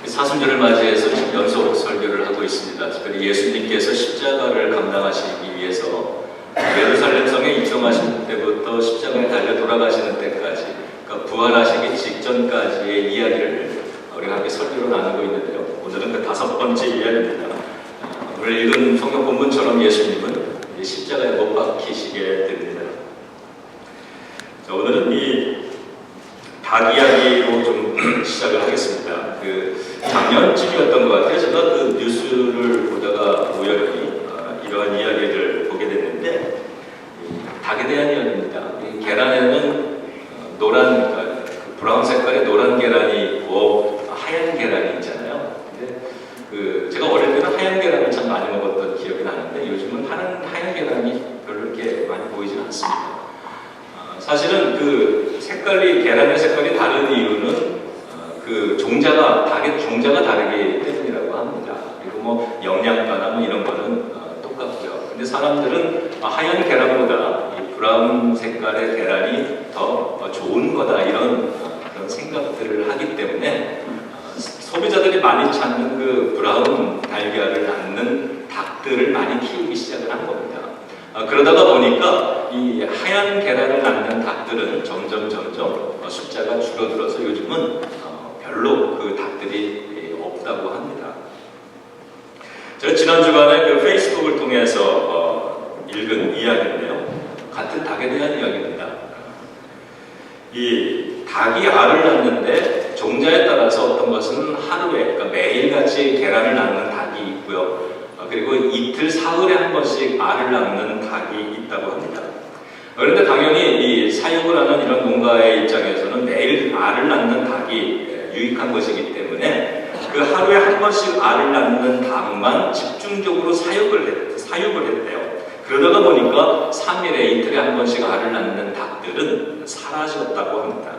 사순절을 맞이해서 연속 설교를 하고 있습니다. 특별히 예수님께서 십자가를 감당하시기 위해서 예루살렘 성에 입성하신 때부터 십자가에 달려 돌아가시는 때까지, 그러니까 부활하시기 직전까지의 이야기를 우리가 함께 설교로 나누고 있는데요. 오늘은 그 5번째 이야기입니다. 오늘 읽은 성경 본문처럼 예수님은 십자가에 못 박히시게 됩니다. 자, 오늘은 이 닭 이야기로 좀 시작을 하겠습니다. 작년쯤이었던 것 같아요. 제가 그 뉴스를 보다가 우연히 이러한 이야기를 보게 됐는데, 닭에 대한 이야기입니다. 계란에는 노란, 그러니까 브라운 색깔의 노란 계란이 있고 하얀 계란이 있잖아요. 근데 제가 어릴 때는 하얀 계란을 참 많이 먹었던 기억이 나는데, 요즘은 하얀 계란이 별로 이렇게 많이 보이지는 않습니다. 사실은 계란의 색깔이 다른 이유는 닭의 종자가 다르기 때문이라고 합니다. 그리고 뭐 영양가나 이런 거는 똑같고요. 근데 사람들은 하얀 계란보다 이 브라운 색깔의 계란이 더 좋은 거다, 이런 그런 생각들을 하기 때문에 소비자들이 많이 찾는 그 브라운 달걀을 낳는 닭들을 많이 키우기 시작을 한 겁니다. 그러다가 보니까 이 하얀 계란을 낳는 닭들은 점점 숫자가 줄어들어서 요즘은 별로 그 닭들이 없다고 합니다. 제가 지난 주간에 그 페이스북을 통해서 읽은 이야기인데요. 같은 닭에 대한 이야기입니다. 이 닭이 알을 낳는데 종자에 따라서 어떤 것은 하루에, 그러니까 매일같이 계란을 낳는 닭이 있고요. 그리고 이틀, 사흘에 한 번씩 알을 낳는 닭이 있다고 합니다. 그런데 당연히 이 사육을 하는 이런 농가의 입장에서는 매일 알을 낳는 닭이 유익한 것이기 때문에 그 하루에 한 번씩 알을 낳는 닭만 집중적으로 사육을 했대요. 그러다가 보니까 3일에 이틀에 한 번씩 알을 낳는 닭들은 사라졌다고 합니다.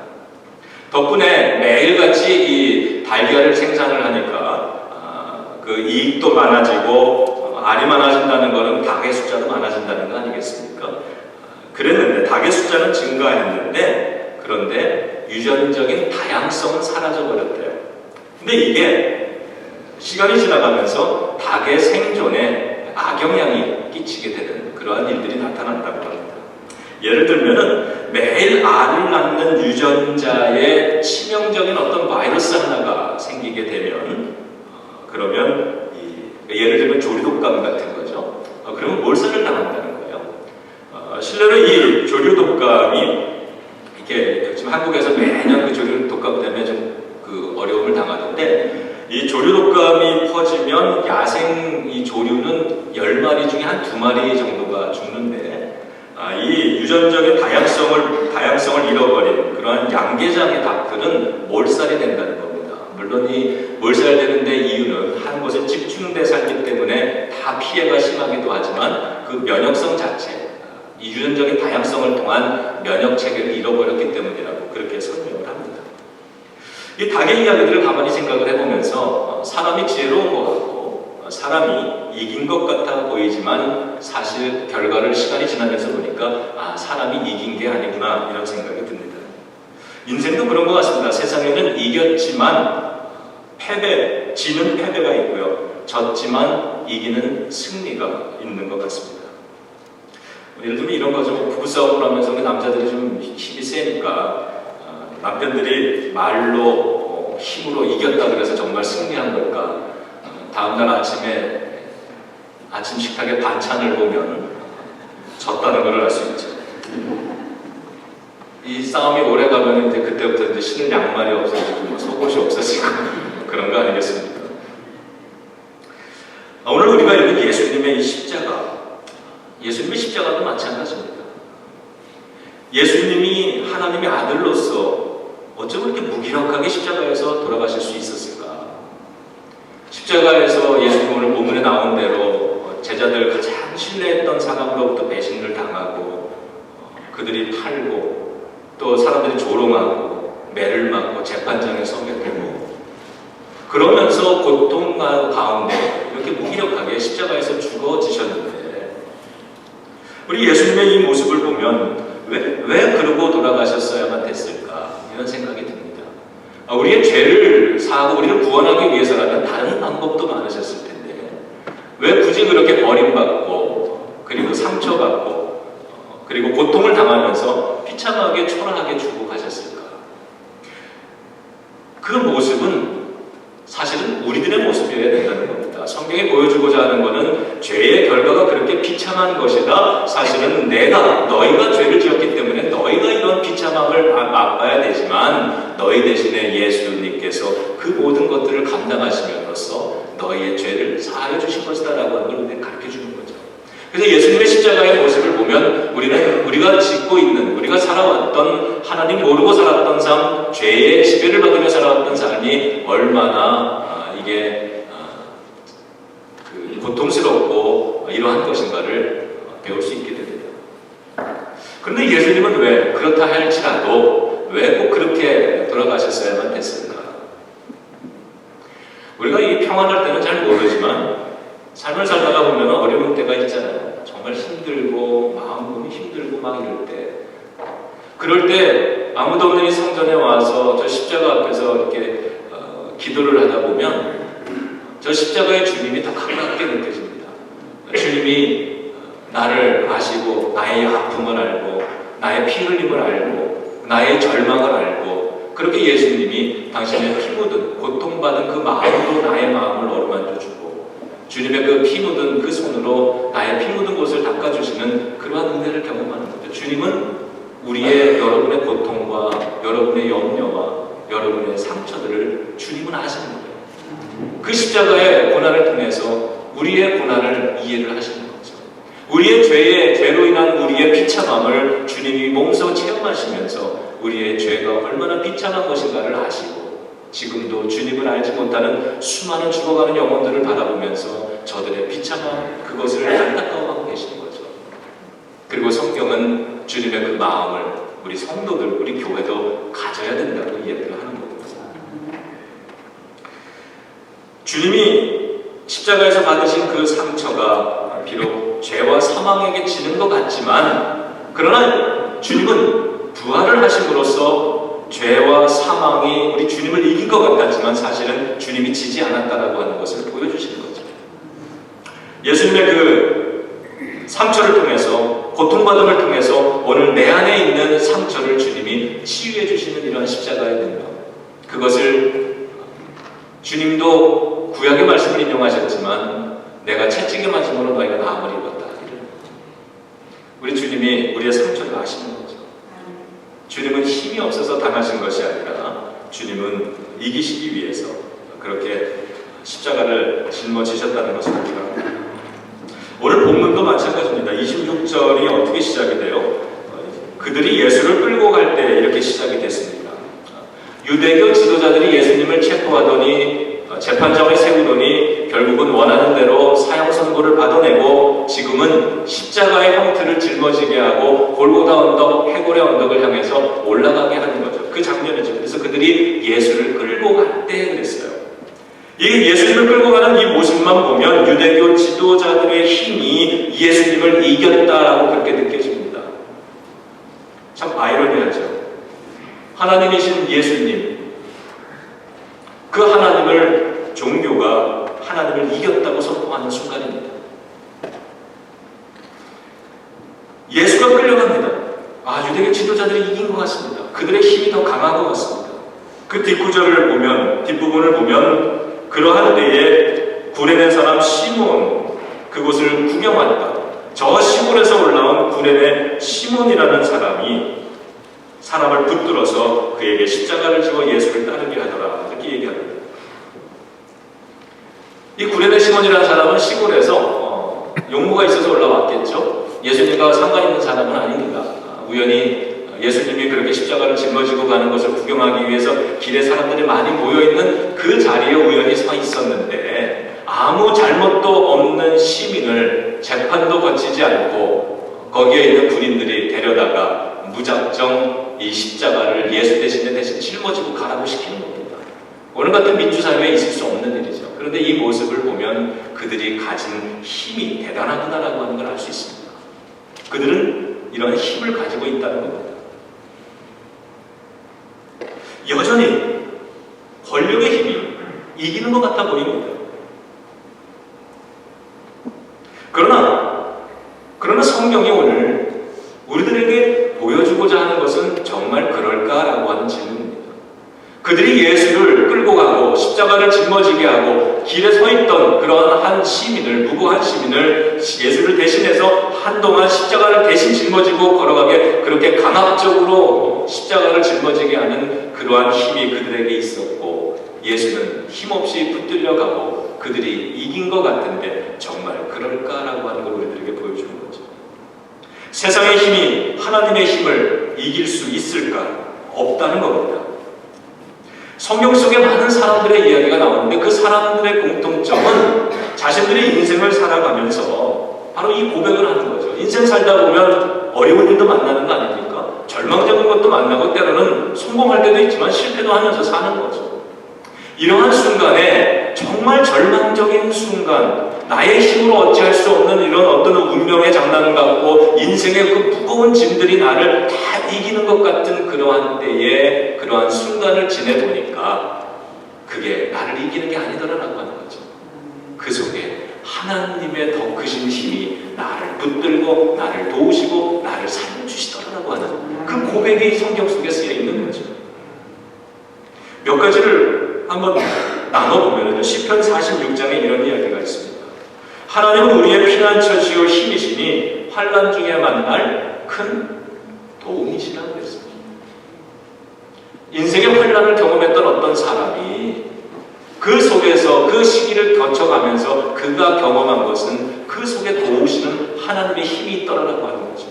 덕분에 매일같이 이 달걀을 생산을 하니까 그 이익도 많아지고 알이 많아진다는 것은 닭의 숫자도 많아진다는 거 아니겠습니까? 그랬는데 닭의 숫자는 증가했는데, 그런데 유전적인 다양성은 사라져버렸대요. 근데 이게 시간이 지나가면서 닭의 생존에 악영향이 끼치게 되는 그러한 일들이 나타난다고 합니다. 예를 들면은 매일 알을 낳는 유전자에 치명적인 어떤 바이러스 하나가 생기게 되면, 그러면 예를 들면 조류독감 같은 거죠. 그러면 몰살을 당한다는 거예요. 실제로 이 조류독감이 이렇게 지금 한국에서 매년 그 조류독감 때문에 좀 어려움을 당하는데, 이 조류독감이 퍼지면 야생 이 조류는 10마리 중에 한 2마리 정도가 죽는데, 이 유전적인 다양성을 잃어버린 그러한 양계장의 닭들은 몰살이 된다는 겁니다. 물론 이 몰살되는 데 이유는 한 곳에 집중돼 살기 때문에 다 피해가 심하기도 하지만 그 면역성 자체, 이 유전적인 다양성을 통한 면역 체계를 잃어버렸기 때문이라고 그렇게 설명을 합니다. 이 닭의 이야기들을 가만히 생각을 해보면서 사람이 지혜로운 것 같고 사람이 이긴 것 같아 보이지만 사실 결과를 시간이 지나면서 보니까 사람이 이긴 게 아니구나, 이런 생각이 듭니다. 인생도 그런 것 같습니다. 세상에는 이겼지만 지는 패배가 있고요. 졌지만 이기는 승리가 있는 것 같습니다. 예를 들면 이런 거죠. 부부싸움을 하면서 우리 남자들이 좀 힘이 세니까 남편들이 말로 힘으로 이겼다 그래서 정말 승리한 걸까? 다음날 아침 식탁에 반찬을 보면 졌다는 걸 알 수 있죠. 이 싸움이 오래 가면 이제 그때부터 이제 신을 양말이 없어지고 속옷이 없어지고 그런 거 아니겠습니까? 오늘 우리가 읽은 예수님의 이 예수님의 십자가도 마찬가지입니다. 예수님이 하나님의 아들로서 어쩌면 이렇게 무기력하게 십자가에서 돌아가실 수 있었을까? 십자가에서 예수님 오늘 본문에 나온 대로 제자들 가장 신뢰했던 사람으로부터 배신을 당하고 그들이 팔고 또 사람들이 조롱하고 매를 맞고 재판장에 서게 되고 그러면서 고통 가운데 이렇게 무기력하게 십자가에서 죽어지셨는데, 우리 예수님의 이 모습을 보면 왜 그러고 돌아가셨어야만 됐을까, 이런 생각이 듭니다. 우리의 죄를 사하고 우리를 구원하기 위해서라면 다른 방법도 많으셨을 텐데 왜 굳이 그렇게 버림받고 그리고 상처받고 그리고 고통을 당하면서 비참하게 초라하게 죽고 가셨을까? 그 모습은 사실은 우리들의 모습이어야 된다는 겁니다. 성경이 보여주고자 하는 것은 죄의 결과가 그렇게 비참한 것이다. 사실은 너희가 죄를 지었기 때문에 너희가 이런 비참함을 맛봐야 되지만 너희 대신에 예수님께서 그 모든 것들을 감당하심으로써 너희의 죄를 사하여 주신 것이다 라고 하는 걸 우리에게 가르쳐 주는 거죠. 그래서 예수님의 십자가의 모습을 보면 우리가 짓고 있는, 우리가 살아왔던, 하나님 모르고 살았던 삶, 죄의 지배를 받으며 살아왔던 삶이 얼마나 이게 고통스럽고 이러한 것인가를 배울 수 있게 됩니다. 그런데 예수님은 왜 그렇다 할지라도 왜 꼭 그렇게 돌아가셨어야만 됐을까? 우리가 이 평안할 때는 잘 모르지만 삶을 살다가 보면 어려운 때가 있잖아요. 정말 힘들고 마음 몸이 힘들고 막 이럴 때, 그럴 때 아무도 없는 이 성전에 와서 저 십자가 앞에서 이렇게 기도를 하다 보면 저 십자가의 주님이 더 가깝게 느껴집니다. 주님이 나를 아시고 나의 아픔을 알고 나의 피 흘림을 알고 나의 절망을 알고 그렇게 예수님이 당신의 피 묻은 고통받은 그 마음으로 나의 마음을 어루만져 주고 주님의 그 피 묻은 그 손으로 나의 피 묻은 곳을 닦아주시는 그러한 은혜를 경험하는 거죠. 주님은 여러분의 고통과 여러분의 염려와 여러분의 상처들을 주님은 아시는 거예요. 그 십자가의 고난을 통해서 우리의 고난을 이해를 하시는 거죠. 우리의 죄로 인한 우리의 비참함을 주님이 몸소 체험하시면서 우리의 죄가 얼마나 비참한 것인가를 아시고 지금도 주님을 알지 못하는 수많은 죽어가는 영혼들을 바라보면서 저들의 비참함 그것을 안타까워하고 계시는 거죠. 그리고 성경은 주님의 그 마음을 우리 성도들, 우리 교회도 가져야 된다고 이야기를 하는 겁니다. 주님이 십자가에서 받으신 그 상처가 비록 죄와 사망에게 지는 것 같지만 그러나 주님은 부활을 하심으로써 죄와 사망이 우리 주님을 이긴 것 같지만 사실은 주님이 지지 않았다라고 하는 것을 보여주시는 거죠. 예수님의 그 상처를 통해서 고통받음을 통해서 오늘 내 안에 있는 상처를 주님이 치유해 주시는 이러한 십자가의 능력, 그것을 주님도 구약의 말씀을 인용하셨지만 내가 채찍에 맞음으로 너희가 나음을 입었다. 우리 주님이 우리의 상처를 아시는 거죠. 주님은 힘이 없어서 당하신 것이 아니라 주님은 이기시기 위해서 그렇게 십자가를 짊어지셨다는 것을 우리가 오늘 본문도 마찬가지입니다. 26절이 어떻게 시작이 돼요? 그들이 예수를 끌고 갈 때 이렇게 시작이 됐습니다. 유대교 지도자들이 예수님을 체포하더니 재판정에 세우더니 결국은 원하는 대로 사형 선고를 받아내고 지금은 십자가의 형틀을 짊어지게 하고 골고다 언덕, 해골의 언덕을 향해서 올라가게 하는 거죠. 그 장면이죠. 그래서 그들이 예수를 끌고 갈 때 그랬어요. 이 예수님을 끌고 가는 이 모습만 보면 유대교 지도자들의 힘이 예수님을 이겼다라고 그렇게 느껴집니다. 참 아이러니하죠. 하나님이신 예수님, 그 하나님을 종교가 하나님을 이겼다고 선포하는 순간입니다. 예수가 끌려갑니다. 유대교 지도자들이 이긴 것 같습니다. 그들의 힘이 더 강한 것 같습니다. 그 뒷부분을 보면 그러한 때에 구레네 사람 시몬 그곳을 구경한다. 저 시골에서 올라온 구레네 시몬이라는 사람이 사람을 붙들어서 그에게 십자가를 지고 예수를 따르게 하더라. 이렇게 얘기합니다. 이 구레네 시몬이라는 사람은 시골에서 용무가 있어서 올라왔겠죠. 예수님과 상관 있는 사람은 아닙니다. 우연히 예수님이 그렇게 십자가를 짊어지고 가는 것을 구경하기 위해서 길에 사람들이 많이 모여있는 그 자리에 우연히 서 있었는데 아무 잘못도 없는 시민을 재판도 거치지 않고 거기에 있는 군인들이 데려다가 무작정 이 십자가를 예수 대신 짊어지고 가라고 시키는 겁니다. 오늘 같은 민주사회에 있을 수 없는 일이죠. 그런데 이 모습을 보면 그들이 가진 힘이 대단하구나라고 하는 걸 알 수 있습니다. 그들은 이런 힘을 가지고 있다는 겁니다. 여전히 이기는 것 같아 보입니다. 그러나 성경이 오늘 우리들에게 보여주고자 하는 것은 정말 그럴까라고 하는 질문입니다. 그들이 예수를 끌고 가고 십자가를 짊어지게 하고 길에 서 있던 그러한 한 시민을, 무고한 시민을 예수를 대신해서 한동안 십자가를 대신 짊어지고 걸어가게 그렇게 강압적으로 십자가를 짊어지게 하는 그러한 힘이 그들에게 있었고, 예수는 힘없이 붙들려가고 그들이 이긴 것 같은데 정말 그럴까라고 하는 걸 우리들에게 보여주는 거죠. 세상의 힘이 하나님의 힘을 이길 수 있을까? 없다는 겁니다. 성경 속에 많은 사람들의 이야기가 나오는데 그 사람들의 공통점은 자신들의 인생을 살아가면서 바로 이 고백을 하는 거죠. 인생 살다 보면 어려운 일도 만나는 거 아닙니까? 절망적인 것도 만나고 때로는 성공할 때도 있지만 실패도 하면서 사는 거죠. 이러한 순간에 정말 절망적인 순간, 나의 힘으로 어찌할 수 없는 이런 어떤 운명의 장난을 갖고 인생의 그 무거운 짐들이 나를 다 이기는 것 같은 그러한 때에 그러한 순간을 지내보니까 그게 나를 이기는 게 아니더라라고 하는 거죠. 그 속에 하나님의 더 크신 힘이 나를 붙들고 나를 도우시고 나를 살려주시더라라고 하는 그 고백이 성경 속에 쓰여 있는 거죠. 몇 가지를 한번 나눠보면 시편 46장에 이런 이야기가 있습니다. 하나님은 우리의 피난처시요 힘이시니 환난 중에 만날 큰 도움이시라고 했습니다. 인생의 환난을 경험했던 어떤 사람이 그 속에서 그 시기를 거쳐가면서 그가 경험한 것은 그 속에 도우시는 하나님의 힘이 있더라라고 하는 거죠.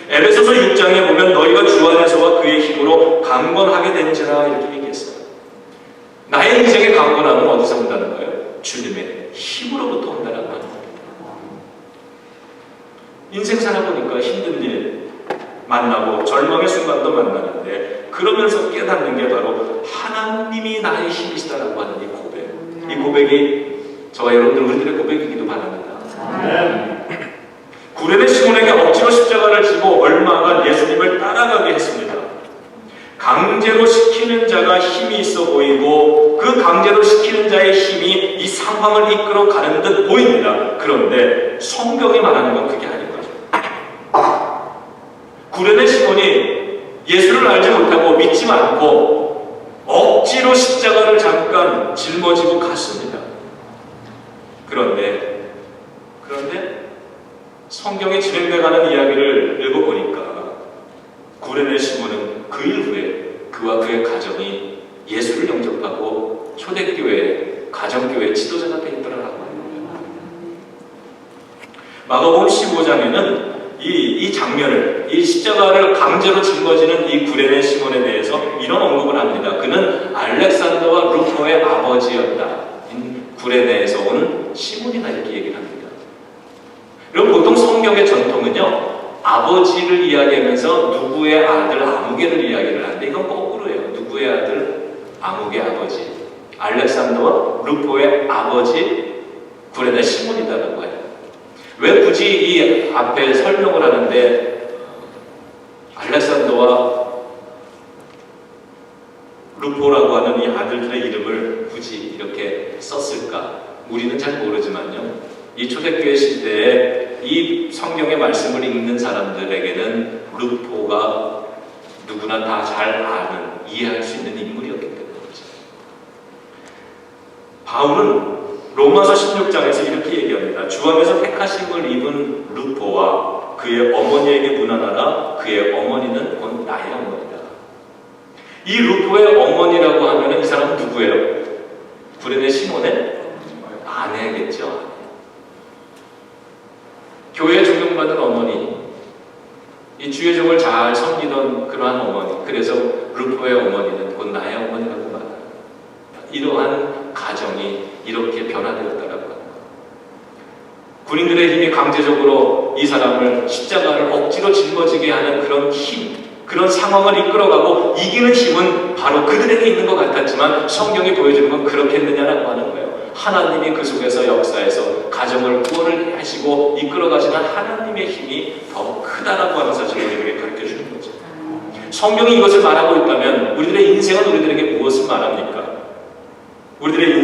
에베소서 6장에 보면 너희가 주 안에서와 그의 힘으로 강건하게 된지라 이렇게 얘기했어요. 나의 인생의 강건함은 어디서 온다는 거예요? 주님의 힘으로부터 온다는 겁니다. 인생 살아보니까 힘든 일 만나고 절망의 순간도 만나는데 그러면서 깨닫는 게 바로 하나님이 나의 힘이시다라고 하는 이 고백. 이 고백이 저와 여러분들 우리들의 고백이기도 바랍니다. 구레네 시몬에게 억지로 십자가를 지고 얼마간 예수님을 따라가게 했습니다. 강제로 시키는 자가 힘이 있어 보이고 그 강제로 시키는 자의 힘이 이 상황을 이끌어 가는 듯 보입니다. 그런데 성경이 말하는 건 그게 아닌 거죠. 구레네 시몬이 예수를 알지 못하고 믿지 않고 억지로 십자가를 잠깐 짊어지고 갔습니다. 그런데 성경에 진행돼가는 이야기를 읽어보니까 구레네 시몬은 그 이후에 그와 그의 가정이 예수를 영접하고 초대교회, 가정교회 지도자가 되었더라라고 합니다. 마가복음 15장에는 이 장면을, 이 십자가를 강제로 짊어지는 이 구레네 시몬에 대해서 이런 언급을 합니다. 그는 알렉산더와 루포의 아버지였다. 구레네에서 온 시몬이다 이렇게 얘기를 합니다. 그럼 보통 성경의 전통은요, 아버지를 이야기하면서 누구의 아들 아무개를 이야기를 하는데 이건 거꾸로예요. 누구의 아들 아무개 아버지, 알렉산더와 루포의 아버지 구레네 시몬이다라고 해요. 왜 굳이 이 앞에 설명을 하는데 알렉산더와 루포라고 하는 이 아들들의 이름을 굳이 이렇게 썼을까? 우리는 잘 모르지만요, 이 초대교회 시대에 이 성경의 말씀을 읽는 사람들에게는 루포가 누구나 다 잘 아는, 이해할 수 있는 인물이었기 때문이죠. 바울은 로마서 16장에서 이렇게 얘기합니다. 주 안에서 택하심을 입은 루포와 그의 어머니에게 문안하라. 그의 어머니는 곧 나의 어머니다. 이 루포의 어머니라고 하면 이 사람은 누구예요? 구레네 시몬의 아내겠죠. 교회에 존경받는 어머니, 이 주의 종을 잘 섬기던 그러한 어머니, 그래서 루포의 어머니는 곧 나의 어머니라고 말합니다. 이러한 가정이 이렇게 변화되었다라고 합니다. 군인들의 힘이 강제적으로 이 사람을 십자가를 억지로 짊어지게 하는 그런 힘, 그런 상황을 이끌어가고 이기는 힘은 바로 그들에게 있는 것 같았지만 성경이 보여주는 건 그렇겠느냐라고 하는 거예요. 하나님이 그 속에서 역사에서 가정을 구원을 하시고 이끌어가시는 하나님의 힘이 더 크다라고 하는 사실을 우리에게 가르쳐주는 거죠. 성경이 이것을 말하고 있다면 우리들의 인생은 우리들에게 무엇을 말합니까? 우리들의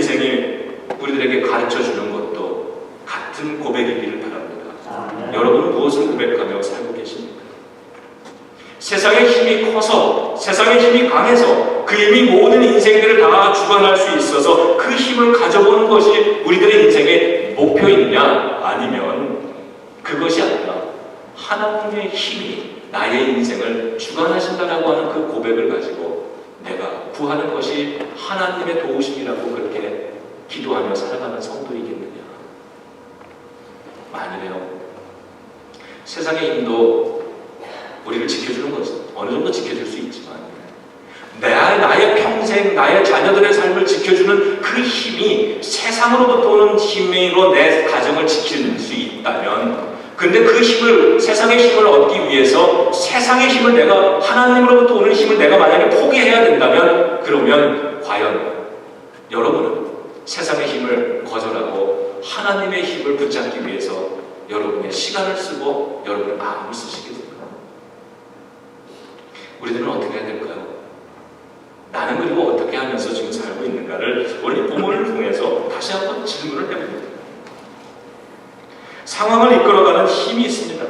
세상의 힘이 강해서 그 힘이 모든 인생들을 다 주관할 수 있어서 그 힘을 가져보는 것이 우리들의 인생의 목표이냐? 아니면 그것이 아니라 하나님의 힘이 나의 인생을 주관하신다라고 하는 그 고백을 가지고 내가 구하는 것이 하나님의 도우심이라고 그렇게 기도하며 살아가는 성도이겠느냐? 만일에요, 세상의 힘도 우리를 지켜주는 것은 어느 정도 지켜줄 수 있지만 나의 평생, 나의 자녀들의 삶을 지켜주는 그 힘이 세상으로부터 오는 힘으로 내 가정을 지킬 수 있다면, 근데 그 힘을, 세상의 힘을 얻기 위해서 세상의 힘을 내가, 하나님으로부터 오는 힘을 내가 만약에 포기해야 된다면, 그러면 과연 여러분은 세상의 힘을 거절하고 하나님의 힘을 붙잡기 위해서 여러분의 시간을 쓰고 여러분의 마음을 쓰시게 됩니다. 우리들은 어떻게 해야 될까요? 나는 그리고 어떻게 하면서 지금 살고 있는가를 오늘 본문을 통해서 다시 한번 질문을 해봅니다. 상황을 이끌어가는 힘이 있습니다.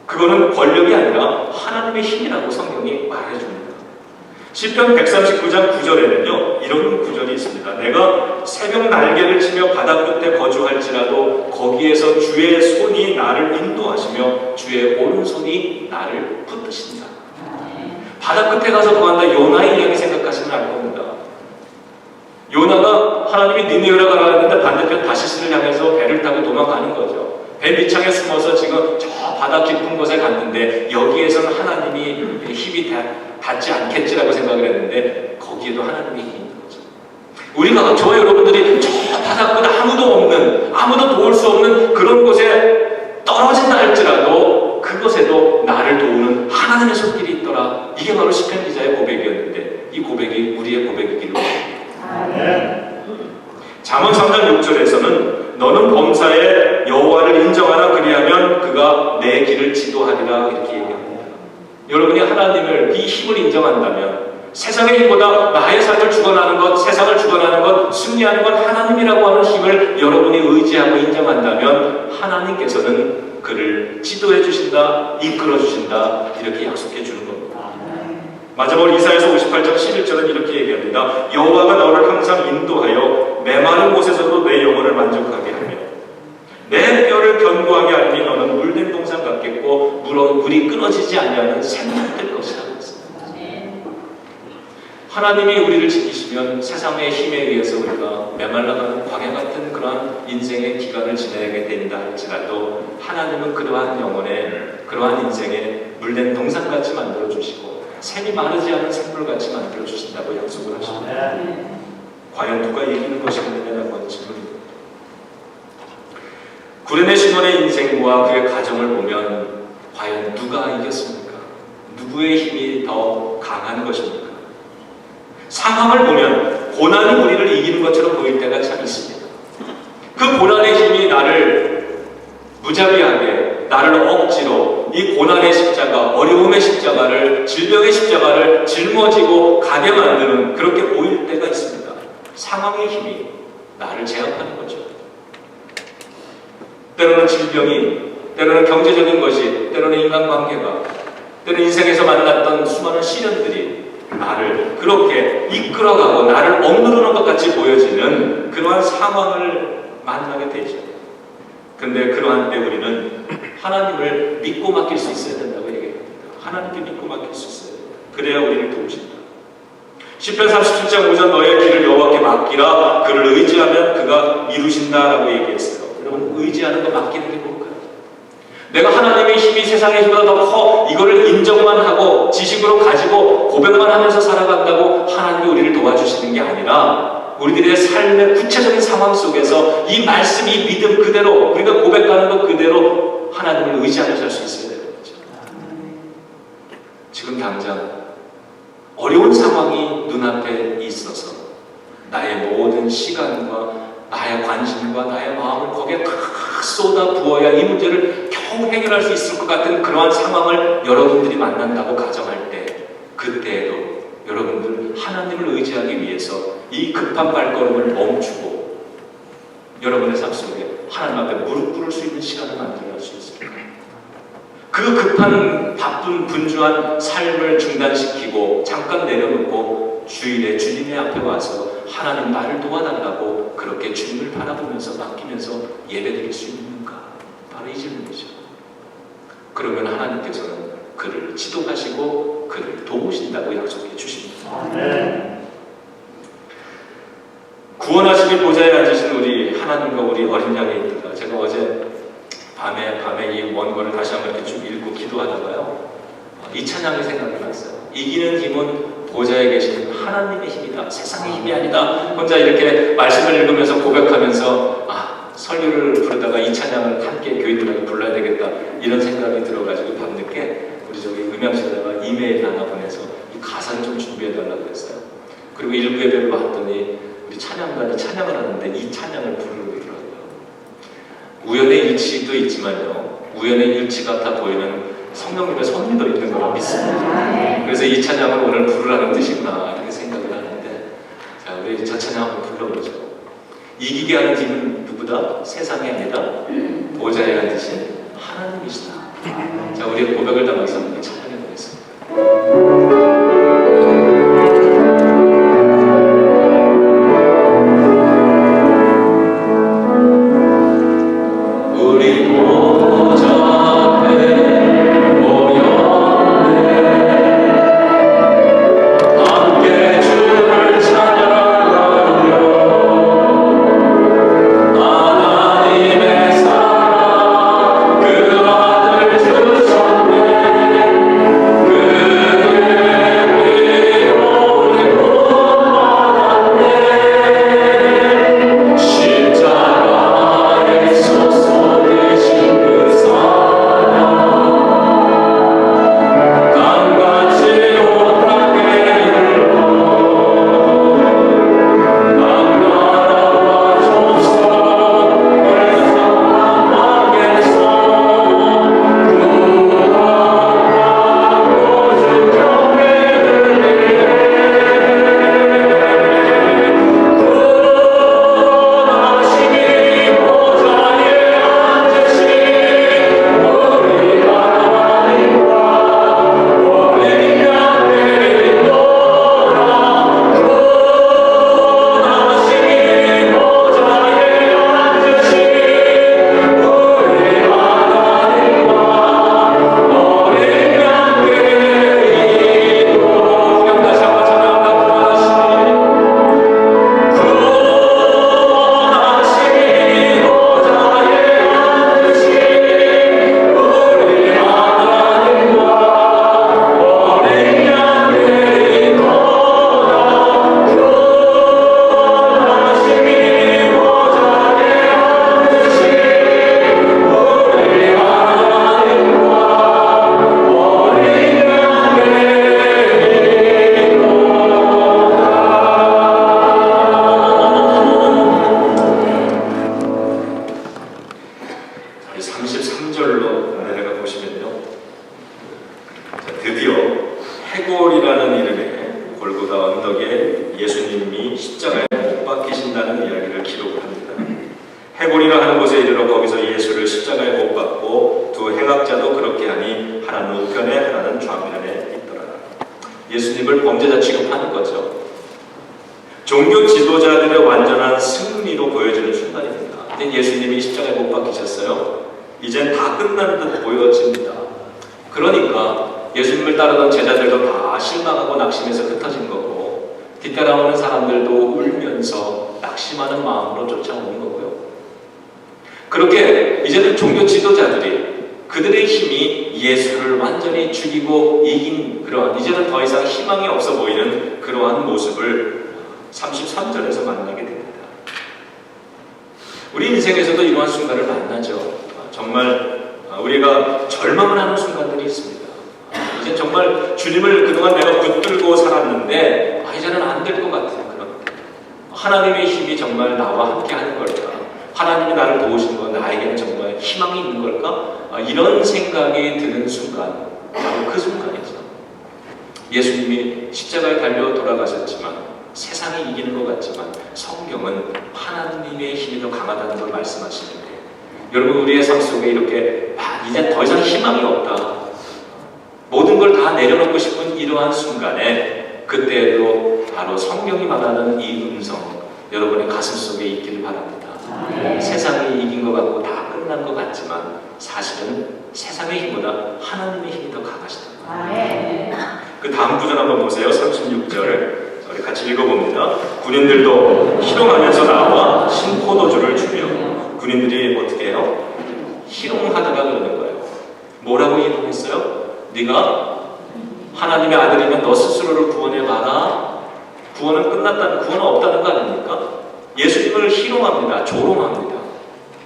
그거는 권력이 아니라 하나님의 힘이라고 성경이 말해줍니다. 시편 139장 9절에는요 이런 구절이 있습니다. 내가 새벽 날개를 치며 바다 끝에 거주할지라도 거기에서 주의 손이 나를 인도하시며 주의 오른손이 나를 붙드신다. 바다 끝에 가서 구한다. 요나의 이야기 생각하시면 알 겁니다. 요나가 하나님이 니느웨로 가라 했는데 반대편 다시스를 향해서 배를 타고 도망가는 거죠. 배 밑창에 숨어서 지금 저 바다 깊은 곳에 갔는데 여기에서는 하나님이 힘이 닿지 않겠지라고 생각을 했는데 거기에도 하나님의 힘이 있는 거죠. 우리가, 저와 여러분들이 저 바다 끝 아무도 없는, 아무도 도울 수 없는 그런 곳에 떨어진다 할지라도 그것에도 나를 도우는 하나님의 손길이 있더라. 이게 바로 시편 기자의 고백이었는데 이 고백이 우리의 고백이기를 원합니다. 잠언 3장 6절에서는 너는 범사에 여호와를 인정하라 그리하면 그가 내 길을 지도하리라 이렇게 얘기합니다. 여러분이 하나님을, 이 힘을 인정한다면 세상의 힘보다 나의 삶을 주관하는 것, 세상을 주관하는 것, 승리하는 건 하나님이라고 하는 힘을 여러분이 의지하고 인정한다면 하나님께서는 그를 지도해 주신다, 이끌어 주신다 이렇게 약속해 주는 겁니다. 마지막으로 이사야서 58장 11절은 이렇게 얘기합니다. 여호와가 너를 항상 인도하여 메마른 곳에서도 내 영혼을 만족하게 하며 내 뼈를 견고하게 하니 너는 물된 동산 같겠고 물이 끊어지지 아니하는 샘물 될 것이라고 했습니다. 하나님이 우리를 지키시면 세상의 힘에 의해서 우리가 메말라가는 광야 같은 그러한 인생의 기간을 지내게 된다 할지라도 하나님은 그러한 영혼에, 그러한 인생에 물된 동산같이 만들어주시고 샘이 마르지 않은 샘물같이 만들어주신다고 약속을 하십니다. 과연 누가 이기는 것이겠느냐라고 하는 질문입니다. 구레네 시몬의 인생과 그의 가정을 보면 과연 누가 이겼습니까? 누구의 힘이 더 강한 것입니까? 상황을 보면 고난이 우리를 이기는 것처럼 보일 때가 참 있습니다. 그 고난의 힘이 나를 무자비하게, 나를 억지로 이 고난의 십자가, 어려움의 십자가를, 질병의 십자가를 짊어지고 가게 만드는, 그렇게 보일 때가 있습니다. 상황의 힘이 나를 제압하는 거죠. 때로는 질병이, 때로는 경제적인 것이, 때로는 인간관계가, 때로는 인생에서 만났던 수많은 시련들이 나를 그렇게 이끌어가고 나를 억누르는 것 같이 보여지는 그러한 상황을 만나게 되죠. 근데 그러한 때 우리는 하나님을 믿고 맡길 수 있어야 된다고 얘기합니다. 하나님께 믿고 맡길 수 있어야 된다. 그래야 우리를 도우신다. 시편 37장 5절 너의 길을 여호와께 맡기라. 그를 의지하면 그가 이루신다라고 얘기했어요. 여러분, 의지하는 거 맡기는 게 뭘까요? 내가 하나님의 힘이 세상의 힘보다 더 커, 이거를 인정만 하고 지식으로 가지고 고백만 하면서 살아간다고 하나님이 우리를 도와주시는 게 아니라 우리들의 삶의 구체적인 상황 속에서 이 말씀, 이 믿음 그대로, 우리가 고백하는 것 그대로 하나님을 의지하며 살 수 있어야 되는 거죠. 지금 당장 어려운 상황이 눈앞에 있어서 나의 모든 시간과 나의 관심과 나의 마음을 거기에 다 쏟아 부어야 이 문제를 겨우 해결할 수 있을 것 같은 그러한 상황을 여러분들이 만난다고 가정할 때, 그때에도 여러분들 하나님을 의지하기 위해서 이 급한 발걸음을 멈추고 여러분의 삶 속에 하나님 앞에 무릎 꿇을 수 있는 시간을 만들어낼 수 있을까요? 그 급한 바쁜 분주한 삶을 중단시키고 잠깐 내려놓고 주일에 주님의 앞에 와서 하나님 나를 도와달라고 그렇게 주님을 바라보면서 맡기면서 예배드릴 수 있는가? 바로 이 질문이죠. 그러면 하나님께서는 그를 지도하시고 그를 도우신다고 약속해 주십니다. 구원하시기 보좌에 앉으신 우리 하나님과 우리 어린 양이 있다. 제가 어제 밤에 이 원고를 다시 한번 이렇게 쭉 읽고 기도하다가요, 이 찬양이 생각이 났어요. 이기는 힘은 보좌에 계신 하나님의 힘이다. 세상의 힘이 아니다. 혼자 이렇게 말씀을 읽으면서 고백하면서 설교를 부르다가 이 찬양을 함께 교인들하고 불러야 되겠다, 이런 생각이 들어가지고 밤늦게 우리 저기 음향실에다가 이메일 하나 보내서 이 가사를 좀 준비해달라고 했어요. 그리고 일부 예배를 봤더니 우리 찬양단이 찬양을 하는데 이 찬양을 부르더라고요. 우연의 일치도 있지만요, 우연의 일치 같아 보이는 성령님의 섭리도 있는 거라 믿습니다. 그래서 이 찬양을 오늘 부르라는 뜻이구나 이렇게 생각을 하는데, 자, 우리 저 찬양 한번 불러보죠. 이기게 하는 힘은 누구다? 세상이 아니다. 보좌에 앉으신 하나님이시다. 자, 우리의 고백을 담아서 함께 찬양해 보겠습니다. 해골이라 하는 곳에 이르러 거기서 예수를 십자가에 못 박고 두 행악자도 그렇게 하니 하나는 우편에 하나는 좌편에 있더라. 예수님을 범죄자 취급하는 거죠. 종교 지도자들의 완전한 승리로 보여지는 순간입니다. 이제 예수님이 십자가에 못 박히셨어요. 이젠 다 끝난 듯 보여집니다. 그러니까 예수님을 따르던 제자들도 다 실망하고 낙심해서 흩어진 거고, 뒤따라오는 사람들도 울면서 낙심하는 마음으로 쫓아오는 거고요. 그렇게 이제는 종교 지도자들이 그들의 힘이 예수를 완전히 죽이고 이긴 그러한, 이제는 더 이상 희망이 없어 보이는 그러한 모습을 33절에서 만나게 됩니다. 우리 인생에서도 이러한 순간을 만나죠. 정말 우리가 절망을 하는 순간들이 있습니다. 이제 정말 주님을 그동안 내가 붙들고 살았는데 이제는 안 될 것 같은 그런, 하나님의 힘이 정말 나와 함께 하는 걸까? 하나님이 나를 도우시는 건 나에게는 정말 희망이 있는 걸까? 이런 생각이 드는 순간, 바로 그 순간이죠. 예수님이 십자가에 달려 돌아가셨지만, 세상이 이기는 것 같지만 성경은 하나님의 힘이 더 강하다는 걸 말씀하시는데, 여러분 우리의 삶 속에 이렇게 많은 이제 더 이상 희망이 없다. 모든 걸 다 내려놓고 싶은 이러한 순간에 그때에도 바로 성경이 말하는 이 음성 여러분의 가슴 속에 있기를 바랍니다. 세상이 이긴 것 같고 다 끝난 것 같지만 사실은 세상의 힘보다 하나님의 힘이 더 강하시다. 그 다음 구절 한번 보세요. 36절 우리 같이 읽어봅니다. 군인들도 희롱하면서 나와 신포도주를 주며 군인들이 어떻게 해요? 희롱하다가 그러는 거예요. 뭐라고 희롱했어요? 네가 하나님의 아들이면 너 스스로를 구원해봐라. 구원은 끝났다는, 구원은 없다는 거 아닙니까? 예수님을 희롱합니다. 조롱합니다.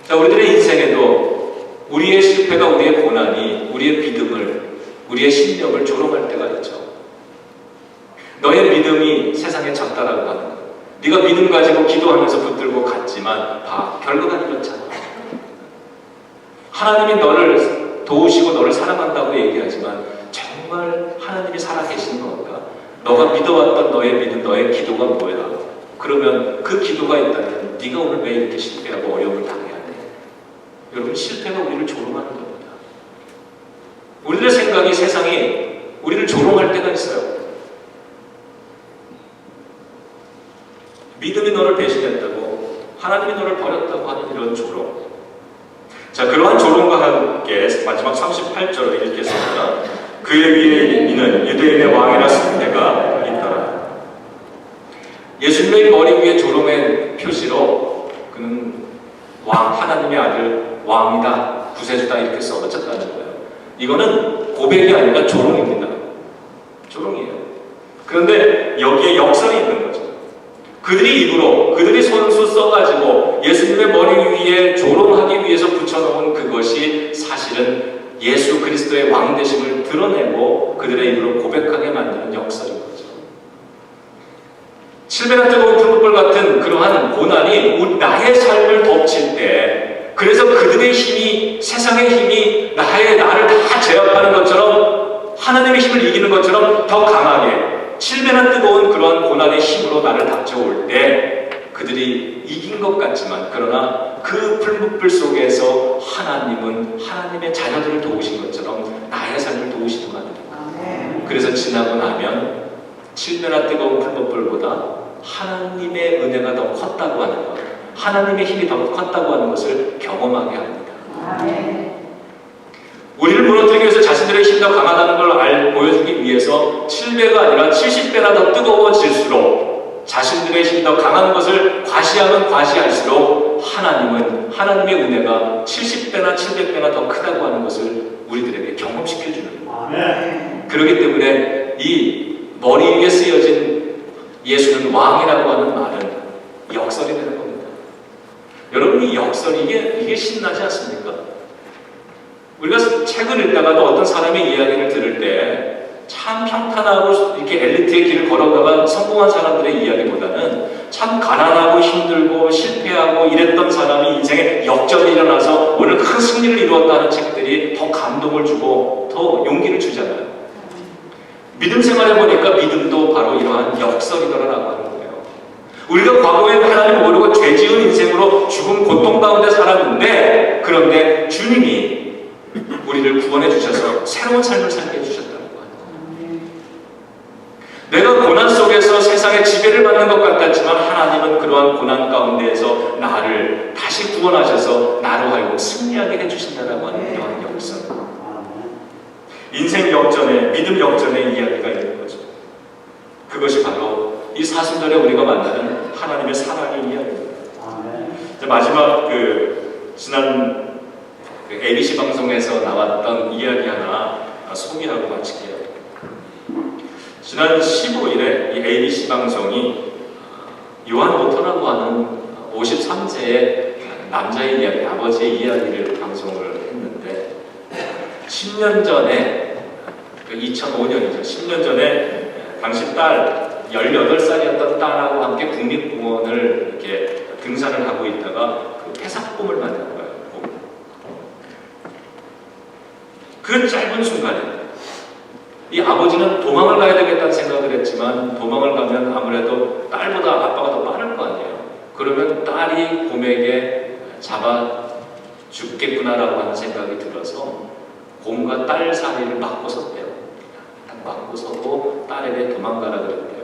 자, 우리들의 인생에도 우리의 실패가, 우리의 고난이 우리의 믿음을, 우리의 신념을 조롱할 때가 있죠. 너의 믿음이 세상에 작다라고 하는 거예요. 네가 믿음 가지고 기도하면서 붙들고 갔지만 결과가 이렇잖아. 하나님이 너를 도우시고 너를 사랑한다고 얘기하지만 정말 하나님이 살아계시는 건가? 너가 믿어왔던 너의 믿음, 너의 기도가 뭐야? 그러면 그 기도가 있다면 네가 오늘 왜 이렇게 실패하고 어려움을 당해야 돼? 여러분, 실패가 우리를 조롱하는 겁니다. 우리의 생각이, 세상이 우리를 조롱할 때가 있어요. 믿음이 너를 배신했다고, 하나님이 너를 버렸다고 하는 이런 조롱. 자, 그러한 조롱과 함께 마지막 38절을 읽겠습니다. 그의 위에 있는 유대인의 왕이라 승대가 있더라. 예수님의 머리 위에 조롱의 표시로 그는 왕, 하나님의 아들, 왕이다, 구세주다 이렇게 써붙였다는 거예요. 이거는 고백이 아니라 조롱입니다. 조롱이에요. 그런데 여기에 역설이 있는 거죠. 그들이 입으로, 그들이 손수 써가지고 예수님의 머리 위에 조롱하기 위해서 붙여놓은 그것이 사실은 예수 그리스도의 왕되심을 드러내고 그들의 입으로 고백하게 만드는 역설인 거죠. 7배나 뜨거운 푸른불 같은 그러한 고난이 나의 삶을 덮칠 때, 그래서 그들의 힘이, 세상의 힘이 나를 다 제압하는 것처럼, 하나님의 힘을 이기는 것처럼 더 강하게 7배나 뜨거운 그러한 고난의 힘으로 나를 닥쳐올 때 그들이 이긴 것 같지만, 그러나 그 풀무불 속에서 하나님은 하나님의 자녀들을 도우신 것처럼 나의 삶을 도우시는 거 아닙니까? 그래서 지나고 나면 7배나 뜨거운 풀무불보다 하나님의 은혜가 더 컸다고 하는 것, 하나님의 힘이 더 컸다고 하는 것을 경험하게 합니다. 우리를 무너뜨리기 위해서 자신들의 힘이 더 강하다는 걸 보여주기 위해서 7배가 아니라 70배나 더 뜨거워질수록, 자신들의 힘이 더 강한 것을 과시하면 과시할수록 하나님은, 하나님의 은혜가 70배나 700배나 더 크다고 하는 것을 우리들에게 경험시켜주는 거예요. 그렇기 때문에 이 머리 위에 쓰여진 예수는 왕이라고 하는 말은 역설이 되는 겁니다. 여러분, 이 역설이 이게 신나지 않습니까? 우리가 책을 읽다가도 어떤 사람의 이야기를 들을 때 참 평탄하고 이렇게 엘리트의 길을 걸어가가 성공한 사람들의 이야기보다는 참 가난하고 힘들고 실패하고 이랬던 사람이 인생에 역전이 일어나서 오늘 큰 승리를 이루었다는 책들이 더 감동을 주고 더 용기를 주잖아요. 믿음 생활해 보니까 믿음도 바로 이러한 역설이더라라고 하는 거예요. 우리가 과거에 하나님을 모르고 죄 지은 인생으로 죽음 고통 가운데 살았는데, 그런데 주님이 우리를 구원해 주셔서 새로운 삶을 살게 해주셨다는 거예요. 내가 고난 속에서 세상의 지배를 받는 것 같았지만 하나님은 그러한 고난 가운데에서 나를 다시 구원하셔서 나로 하여금 승리하게 해주신다라고 하는 이러한 역설. 인생 역전에, 믿음 역전의 이야기가 있는 거죠. 그것이 바로 이 사순절에 우리가 만나는 하나님의 사랑의 이야기입니다. 마지막 지난 ABC 방송에서 나왔던 이야기 하나 소개하고 마칠게요. 지난 15일에 이 ABC 방송이 요한 워터라고 하는 53세의 남자의 이야기, 아버지의 이야기를 방송을 했는데, 10년 전에, 2005년이죠. 10년 전에 당시 딸, 18살이었던 딸하고 함께 국립공원을 이렇게 등산을 하고 있다가 그 폐사꿈을 만든 거예요. 그 짧은 순간에 이 아버지는 도망을 가야 되겠다는 생각을 했지만, 도망을 가면 아무래도 딸보다 아빠가 더 빠를 거 아니에요. 그러면 딸이 곰에게 잡아 죽겠구나라고 하는 생각이 들어서 곰과 딸 사이를 막고 섰대요. 딱 막고 서고 딸에게 도망가라 그랬대요.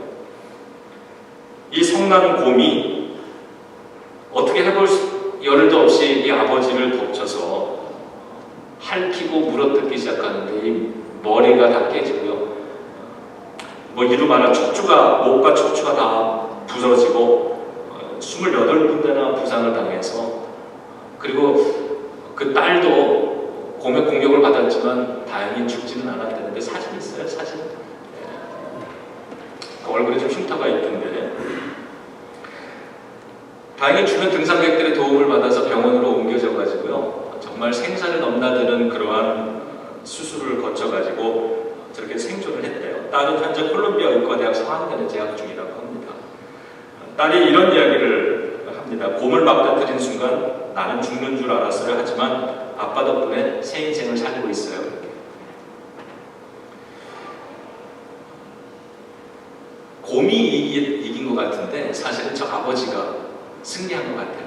이 성난 곰이 어떻게 해볼 여를도 없이 이 아버지를 덮쳐서 핥히고 물어뜯기 시작하는데 이 머리가 다 깨지고요. 뭐 이루 말하 목과 척추가 다 부서지고 28군데나 부상을 당해서, 그리고 그 딸도 곰의 공격을 받았지만 다행히 죽지는 않았다는데 사진 있어요? 사진? 얼굴에 좀 흉터가 있던데, 다행히 주변 등산객들의 도움을 받아서 병원으로 옮겨져 가지고요, 정말 생사를 넘나드는 그러한 수술을 거쳐 가지고 저렇게 생존을 했대요. 딸은 현재 콜롬비아 의과대학 4학년에 재학 중이라고 합니다. 딸이 이런 이야기를 합니다. 곰을 맞닥뜨린 순간 나는 죽는 줄 알았어요. 하지만 아빠 덕분에 새 인생을 살고 있어요. 곰이 이긴 것 같은데 사실은 저 아버지가 승리한 것 같아요.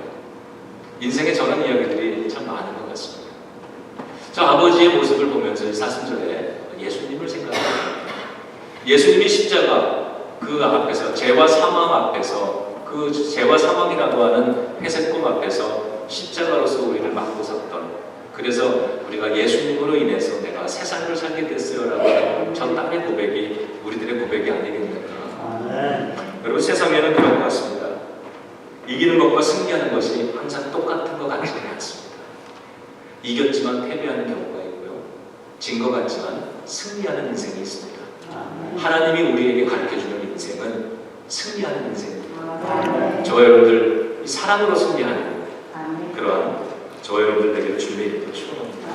인생에 저런 이야기들이 참 많은 것 같습니다. 저 아버지의 모습을 보면서 사순절에 예수님을 생각합니다. 예수님이 십자가 그 앞에서, 죄와 사망 앞에서, 그 죄와 사망이라고 하는 회색 꿈 앞에서 십자가로서 우리를 막고 섰던, 그래서 우리가 예수님으로 인해서 내가 세상을 살게 됐어요라고 하는 저 딸의 고백이 우리들의 고백이 아니겠는가. 여러분, 세상에는 그런 것 같습니다. 이기는 것과 승리하는 것이 항상 똑같은 것 같지는 않습니다. 이겼지만 패배하는 경우가 있고요, 진 것 같지만 승리하는 인생이 있습니다. 하나님이 우리에게 가르쳐주는 인생은 승리하는 인생입니다. 저와 여러분들, 이 사랑으로 승리하는 그러한